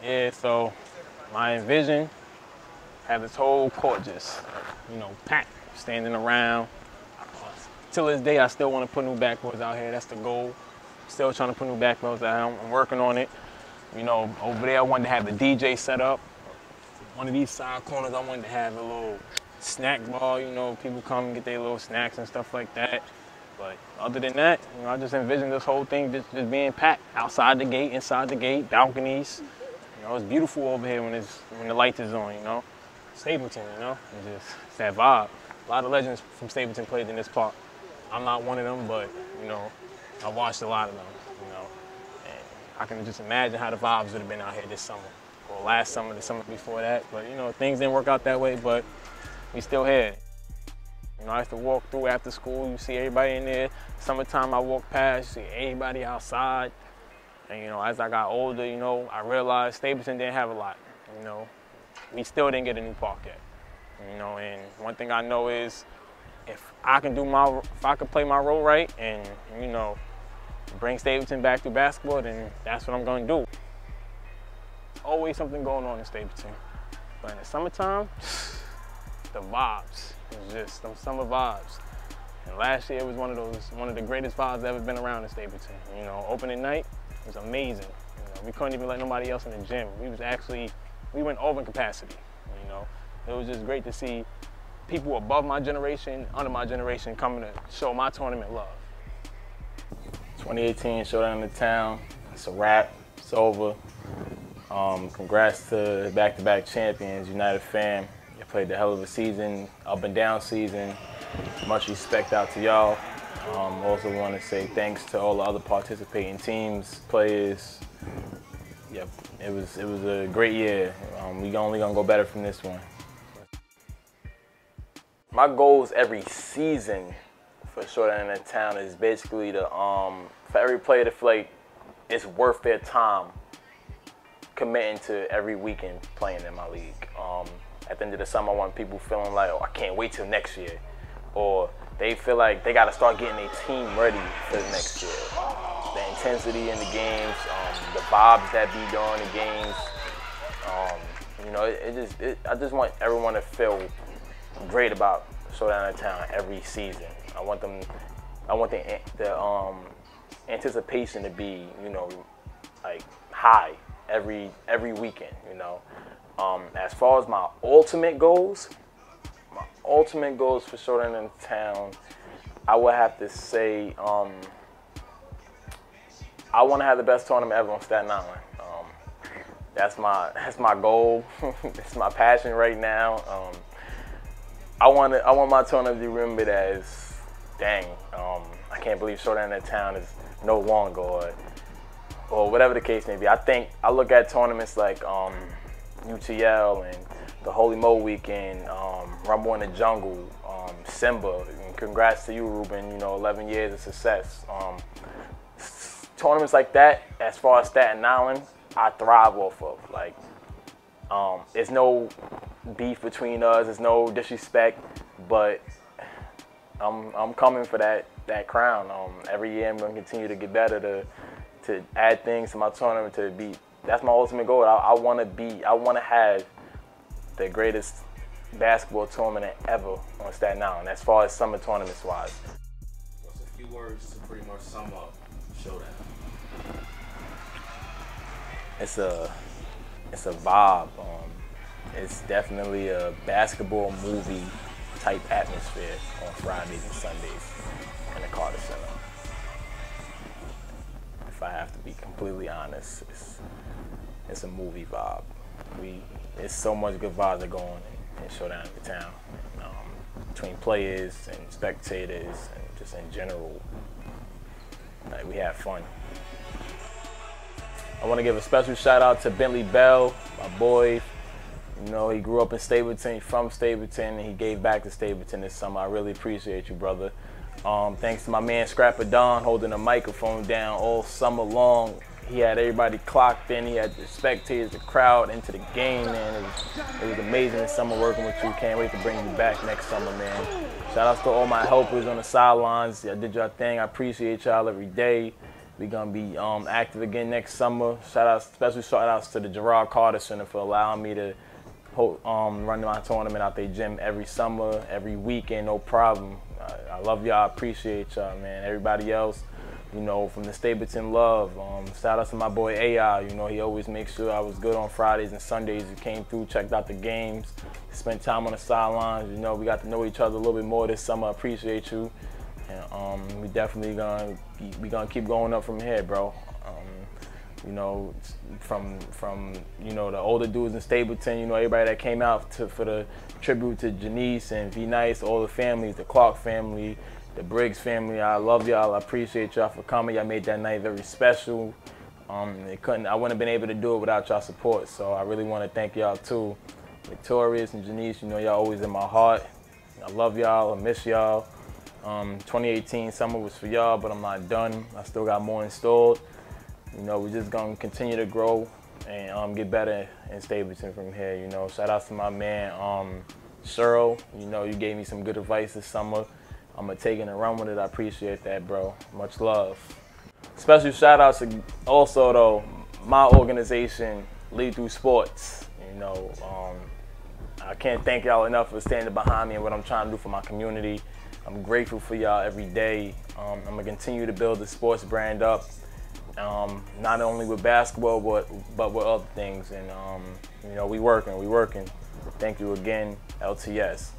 Yeah, so my envision have this whole court just, packed, standing around. Till this day, I still want to put new backboards out here. That's the goal. Still trying to put new backboards out here. I'm working on it. Over there, I wanted to have the DJ set up. One of these side corners, I wanted to have a little snack bar. People come and get their little snacks and stuff like that. But other than that, I just envisioned this whole thing just being packed. Outside the gate, inside the gate, balconies. It's beautiful over here when the lights is on, Stapleton, it's that vibe. A lot of legends from Stapleton played in this park. I'm not one of them, but, I watched a lot of them, And I can just imagine how the vibes would have been out here this summer, or last summer, the summer before that. But, things didn't work out that way, but we still here. I used to walk through after school, you see everybody in there. Summertime, I walk past, you see everybody outside. And, as I got older, I realized Stapleton didn't have a lot, We still didn't get a new park yet, And one thing I know is if I can play my role right and, bring Stapleton back to basketball, then that's what I'm going to do. Always something going on in Stapleton. But in the summertime, the vibes. It's just them summer vibes. And last year was one of the greatest vibes ever been around in Stapleton. Opening night was amazing. We couldn't even let nobody else in the gym. We went over capacity. It was just great to see people above my generation, under my generation, coming to show my tournament love. 2018 Showdown In The Town. It's a wrap. It's over. Congrats to back-to-back champions, United fam. You played the hell of a season, up and down season. Much respect out to y'all. Also want to say thanks to all the other participating teams, players. Yep, it was a great year. We only gonna go better from this one. My goals every season for Showdown In The Town is basically to for every player to feel like it's worth their time committing to every weekend playing in my league. At the end of the summer, I want people feeling like, oh, I can't wait till next year. Or they feel like they got to start getting their team ready for the next year. The intensity in the games, the vibes that be during the games. I just want everyone to feel great about Showdown In The Town every season. I want the anticipation to be, like high every weekend, As far as my ultimate goals for Showdown In The Town, I would have to say I want to have the best tournament ever on Staten Island. That's my goal. It's my passion right now. I want my tournament to be remembered as, dang, I can't believe Showdown In The Town is no longer, or whatever the case may be. I look at tournaments like UTL and the Holy Mo Weekend, Rumble in the Jungle, Simba. And congrats to you, Ruben. 11 years of success. Tournaments like that, as far as Staten Island, I thrive off of. Like, there's no beef between us. There's no disrespect, but I'm coming for that crown. Every year I'm going to continue to get better to add things to my tournament to be. That's my ultimate goal. I want to have the greatest basketball tournament ever on Staten Island, as far as summer tournaments wise. What's a few words to pretty much sum up Showdown? It's a vibe. It's definitely a basketball movie type atmosphere on Fridays and Sundays in the Carter Center. If I have to be completely honest, it's a movie vibe. There's so much good vibes that go on in Showdown In The Town, between players and spectators and just in general. Like, we have fun. I want to give a special shout out to Bentley Bell, my boy. He grew up in Stapleton, from Stapleton, and he gave back to Stapleton this summer. I really appreciate you, brother. Thanks to my man Scrapper Don holding the microphone down all summer long. He had everybody clocked in. He had the spectators, the crowd into the game, man. It was amazing this summer working with you. Can't wait to bring you back next summer, man. Shout outs to all my helpers on the sidelines. Y'all did your thing. I appreciate y'all every day. We're gonna be active again next summer. Special shout outs to the Gerard Center for allowing me to run my tournament out their gym every summer, every weekend, no problem. I love y'all, I appreciate y'all, man. Everybody else, you know, from the Stapleton love. Shout out to my boy AI, you know, he always makes sure I was good on Fridays and Sundays. He came through, checked out the games, spent time on the sidelines. You know, we got to know each other a little bit more this summer. I appreciate you. And we definitely gonna keep going up from here, bro. You know, from you know, the older dudes in Stapleton, you know, everybody that came out for the tribute to Janice and V Nice, all the families, the Clark family, the Briggs family. I love y'all. I appreciate y'all for coming. Y'all made that night very special. I wouldn't have been able to do it without y'all support. So I really want to thank y'all too. Victorious and Janice, you know, y'all always in my heart. I love y'all. I miss y'all. 2018 summer was for y'all, but I'm not done. I still got more installed. You know, we're just gonna continue to grow and get better in Stapleton from here. You know, shout out to my man Cheryl. You know, you gave me some good advice this summer. I'm gonna take it and run with it. I appreciate that, bro. Much love. Special shout outs to also though my organization, Lead Through Sports. You know, I can't thank y'all enough for standing behind me and what I'm trying to do for my community. I'm grateful for y'all every day. I'm gonna continue to build the sports brand up, not only with basketball, but with other things. And you know, we working. Thank you again, LTS.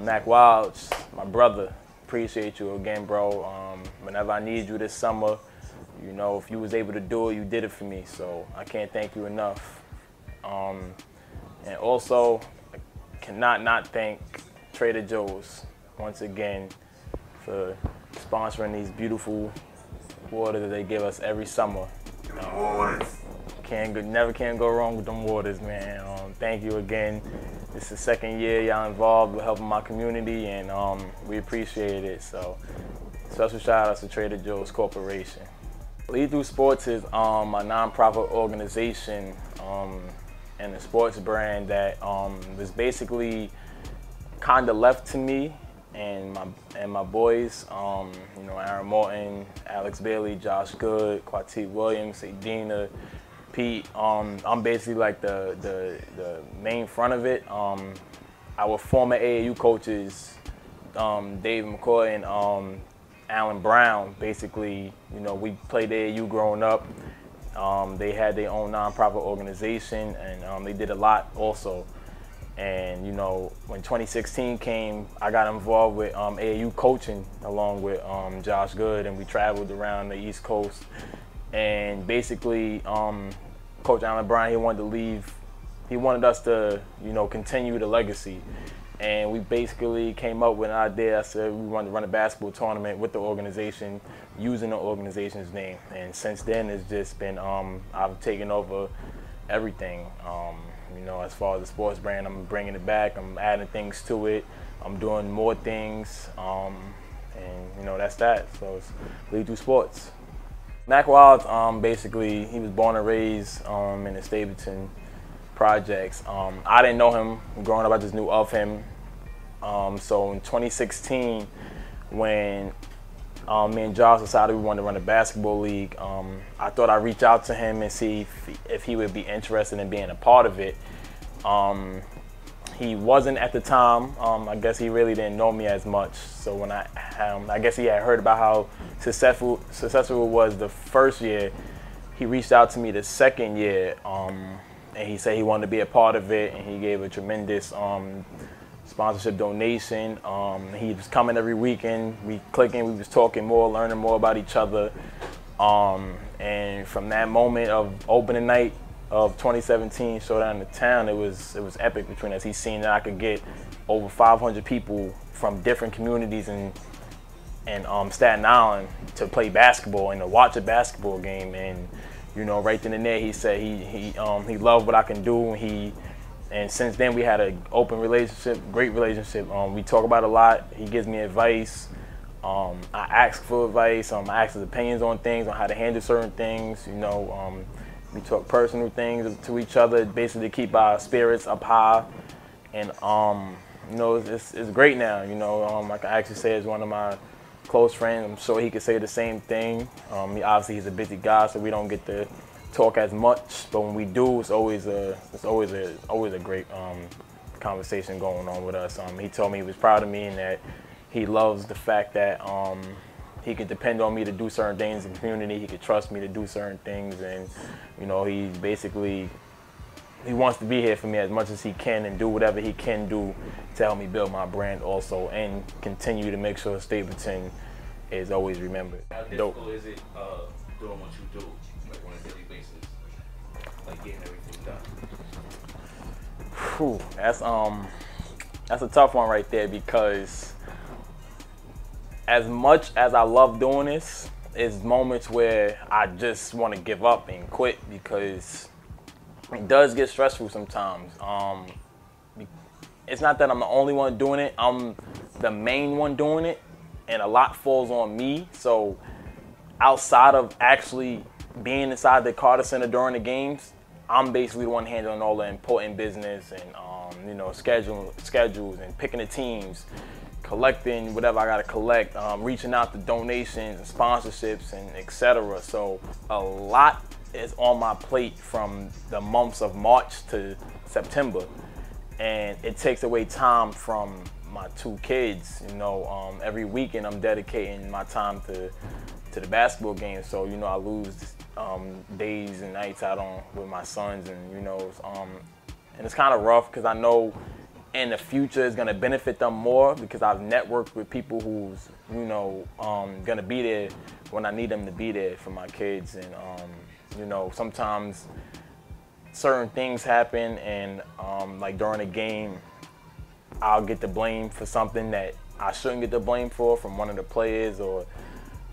Mack Wilds, my brother, appreciate you again, bro. Whenever I need you this summer, you know, if you was able to do it, you did it for me. So I can't thank you enough. And also, I cannot not thank Trader Joe's once again for sponsoring these beautiful waters that they give us every summer. Never can go wrong with them waters, man. Thank you again. This is the second year y'all involved with helping my community, and we appreciate it. So special shout outs to Trader Joe's Corporation. Lead Through Sports is a nonprofit organization and a sports brand that was basically kind of left to me and my boys, you know, Aaron Morton, Alex Bailey, Josh Good, Quatique Williams, Adina, Pete. I'm basically like the main front of it. Our former AAU coaches, Dave McCoy and Alan Brown, basically, you know, we played AAU growing up. They had their own nonprofit organization, and they did a lot also. And you know, when 2016 came, I got involved with AAU coaching along with Josh Good, and we traveled around the East Coast. And basically, Coach Alan Brown, he wanted to leave. He wanted us to, you know, continue the legacy. And we basically came up with an idea. I said we wanted to run a basketball tournament with the organization, using the organization's name. And since then, it's just been, I've taken over everything. You know, as far as the sports brand, I'm bringing it back. I'm adding things to it. I'm doing more things, and you know, that's that. So it's Lead Through Sports. Mack Wilds, basically, he was born and raised in the Stapleton projects. I didn't know him growing up. I just knew of him. So in 2016, when me and Josh decided we wanted to run a basketball league, I thought I'd reach out to him and see if he would be interested in being a part of it. He wasn't at the time. I guess he really didn't know me as much. So when I guess he had heard about how successful it was the first year. He reached out to me the second year, and he said he wanted to be a part of it, and he gave a tremendous sponsorship donation. He was coming every weekend. We clicking, we was talking more, learning more about each other. And from that moment of opening night of 2017 Showdown In The Town, it was epic between us. He seen that I could get over 500 people from different communities in Staten Island to play basketball and to watch a basketball game. And you know, right then and there, he said he loved what I can do. And since then, we had an open relationship, great relationship. We talk about a lot. He gives me advice. I ask for advice. I ask his opinions on things, on how to handle certain things. You know, we talk personal things to each other, basically to keep our spirits up high. And you know, it's great now. You know, I can actually say it's one of my close friends. I'm sure he could say the same thing. Obviously, he's a busy guy, so we don't get to talk as much. But when we do, it's always a great conversation going on with us. He told me he was proud of me and that he loves the fact that he could depend on me to do certain things in the community. He could trust me to do certain things, and you know, he wants to be here for me as much as he can and do whatever he can do to help me build my brand also and continue to make sure Stapleton is always remembered. How difficult is it doing what you do, like on a daily basis, like getting everything done? Whew, that's a tough one right there, because as much as I love doing this, there's moments where I just want to give up and quit, because it does get stressful sometimes. It's not that I'm the only one doing it. I'm the main one doing it, and a lot falls on me. So outside of actually being inside the Carter Center during the games, I'm basically the one handling all the important business and you know, schedules and picking the teams, collecting whatever I gotta collect, reaching out to donations and sponsorships and etc. So a lot is on my plate from the months of March to September, and it takes away time from my two kids. You know, every weekend I'm dedicating my time to the basketball game, so you know, I lose days and nights out with my sons, and you know, and it's kind of rough because I know in the future it's gonna benefit them more, because I've networked with people who's, you know, gonna be there when I need them to be there for my kids. And you know, sometimes certain things happen, and like during a game, I'll get the blame for something that I shouldn't get the blame for from one of the players or,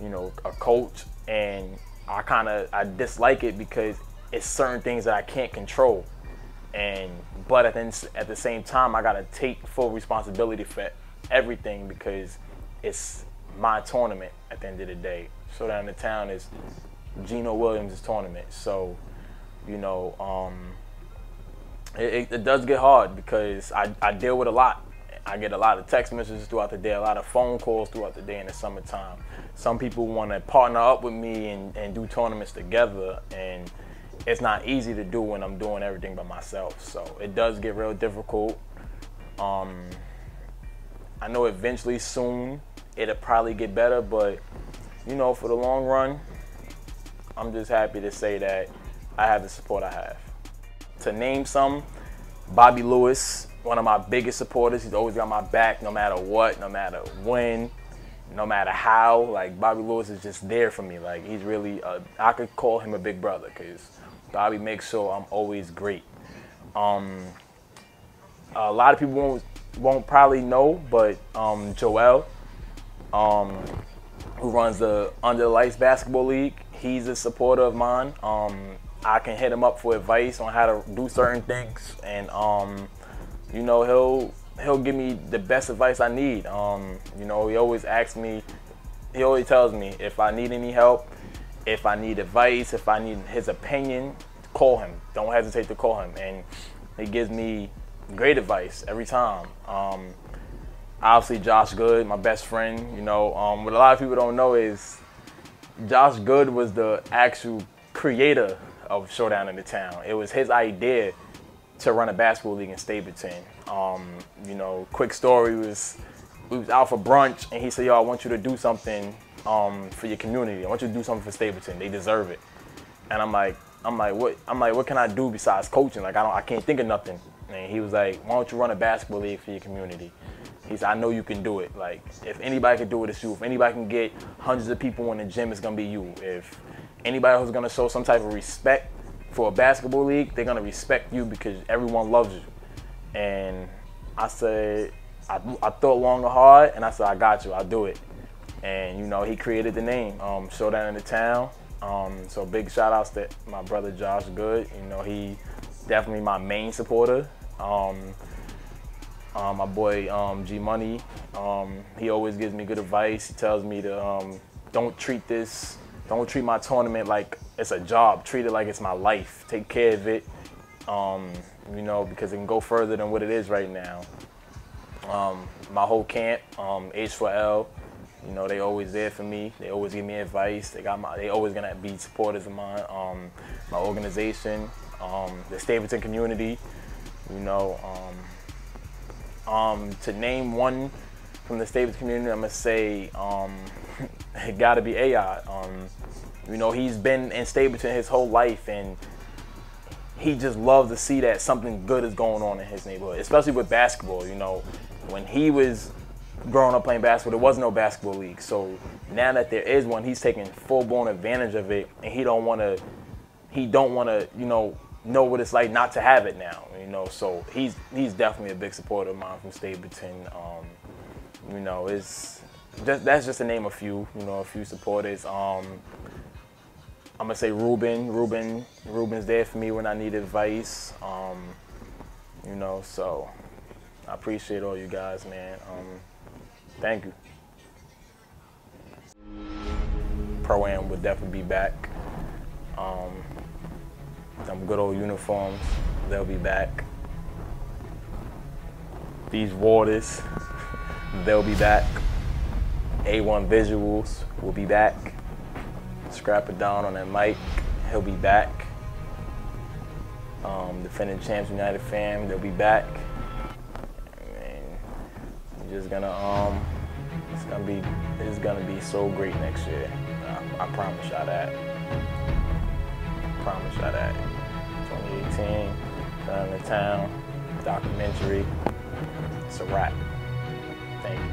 you know, a coach, and I dislike it because it's certain things that I can't control. But at the same time, I gotta take full responsibility for everything, because it's my tournament at the end of the day. Showdown In The Town is Geno Williams' tournament. So, you know, it does get hard, because I deal with a lot. I get a lot of text messages throughout the day, a lot of phone calls throughout the day in the summertime. Some people want to partner up with me and do tournaments together, and it's not easy to do when I'm doing everything by myself. So it does get real difficult. I know eventually soon it'll probably get better, but you know, for the long run, I'm just happy to say that I have the support I have. To name some, Bobby Lewis, one of my biggest supporters. He's always got my back no matter what, no matter when, no matter how. Like, Bobby Lewis is just there for me. Like, he's really, I could call him a big brother, because Bobby makes sure I'm always great. A lot of people won't probably know, but Joel, who runs the Under the Lights Basketball League, he's a supporter of mine. I can hit him up for advice on how to do certain things, and you know, he'll give me the best advice I need. You know, he always asks me, he always tells me if I need any help, if I need advice, if I need his opinion, call him. Don't hesitate to call him, and he gives me great advice every time. Obviously, Josh Good, my best friend. You know, what a lot of people don't know is Josh Good was the actual creator of Showdown In The Town. It was his idea to run a basketball league in Stapleton. You know, quick story was, we was out for brunch, and he said, "Yo, I want you to do something for your community. I want you to do something for Stapleton. They deserve it." And I'm like, what can I do besides coaching? Like, I can't think of nothing. And he was like, "Why don't you run a basketball league for your community?" He said, "I know you can do it. Like, if anybody can do it, it's you. If anybody can get hundreds of people in the gym, it's gonna be you. If anybody who's gonna show some type of respect for a basketball league, they're gonna respect you because everyone loves you." And I said, I thought long and hard, and I said, "I got you. I'll do it." And you know, he created the name, Showdown In The Town. So big shout outs to my brother Josh Good. You know, he definitely my main supporter. My boy G Money, he always gives me good advice. He tells me to don't treat my tournament like it's a job. Treat it like it's my life. Take care of it, you know, because it can go further than what it is right now. My whole camp, H4L, You know, they always there for me. They always give me advice. They always gonna be supporters of mine. My organization, the Stapleton community. You know, to name one from the Stapleton community, I'm gonna say it gotta be AI. You know, he's been in Stapleton his whole life, and he just loves to see that something good is going on in his neighborhood, especially with basketball. You know, when he was growing up playing basketball, there was no basketball league. So now that there is one, he's taking full-blown advantage of it, and he don't want to, you know what it's like not to have it now. You know, so he's definitely a big supporter of mine from Stapleton. You know, that's just to name a few. You know, a few supporters. I'm gonna say Ruben's there for me when I need advice. You know, so I appreciate all you guys, man. Thank you. Pro-Am would definitely be back. Them good old uniforms, they'll be back. These waters, they'll be back. A1 Visuals will be back. Scrap it down on that mic, he'll be back. Defending Champs United fam, they'll be back. Just gonna it's gonna be so great next year. I promise y'all that. Promise y'all that. 2018, Showdown In The Town, documentary. It's a wrap. Thank you.